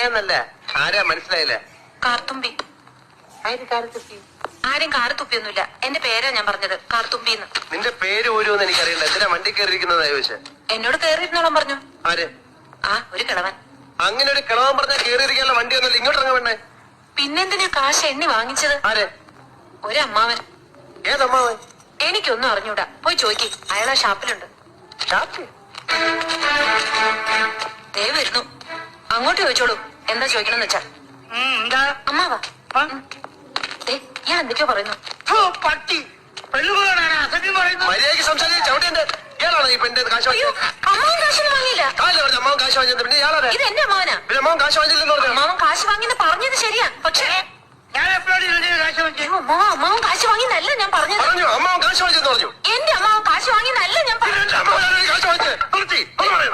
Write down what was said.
എന്നല്ല ആരാ മനസ്സിലായില്ല. കാർത്തുമ്പി. ആരും കാറ് തുപ്പിയൊന്നുമില്ല. എന്റെ പേരാ ഞാൻ പറഞ്ഞത്, കാർത്തുമ്പിന്ന്. നിന്റെ പേര് പോലും എനിക്കറിയില്ല. എന്തിനാ വണ്ടി കയറിയിരിക്കുന്നതാ ചോദിച്ചേ? എന്നോട് കേറിയിരുന്നോളം പറഞ്ഞു. ആര്? ആ, ഒരു കിളവൻ. അങ്ങനെ ഒരു കിളവൻ പറഞ്ഞാൽ കയറിയിരിക്കാനുള്ള വണ്ടി ഒന്നുമില്ല. ഇങ്ങോട്ട് ഇറങ്ങ വേണ്ടേ? പിന്നെന്തിനാ കാശ് എണ്ണി വാങ്ങിച്ചത്? ആര്? ഒരമ്മാവൻ. ഏതമ്മാവൻ? എനിക്കൊന്നും അറിഞ്ഞൂടാ. പോയി ചോദിക്ക്, അയാളാ ഷാപ്പിലുണ്ട്. ഷാപ്പ്? ദേ വരുന്നു. അങ്ങോട്ട് ചോദിച്ചോളൂ, എന്താ ചോദിക്കണമെന്ന് വെച്ചാ. അമ്മാവാ, ഞാൻ എന്തൊക്കെയോ പറയുന്നു. മര്യാദയ്ക്ക് സംസാരിച്ച് ചവിട്ടിന്റെ ഇയാളാണോ ഈ പെണ്ണിന്റെ കാശ് വാങ്ങിയത്? അമ്മാവൻ കാശൊന്നും വാങ്ങിയില്ല. അമ്മാവൻ കാശ് വാങ്ങിയത് പിന്നെ ഇയാളാണ്. ഇത് എന്റെ അമ്മാവനാ. പിന്നെ അമ്മാവൻ കാശ് വാങ്ങിച്ചില്ലെന്ന് പറഞ്ഞു. അമ്മാവൻ കാശ് വാങ്ങിന്ന് പറഞ്ഞത് ശരിയാ, പക്ഷേ അമ്മാവൻ കാശ് വാങ്ങിന്നല്ല ഞാൻ പറഞ്ഞത്. പറഞ്ഞു അമ്മാവൻ കാശ് വാങ്ങിച്ചെന്ന് പറഞ്ഞു. എന്റെ അമ്മാവൻ കാശ് വാങ്ങിന്നല്ല ഞാൻ പറഞ്ഞത്. കാശ് വാങ്ങിച്ചത്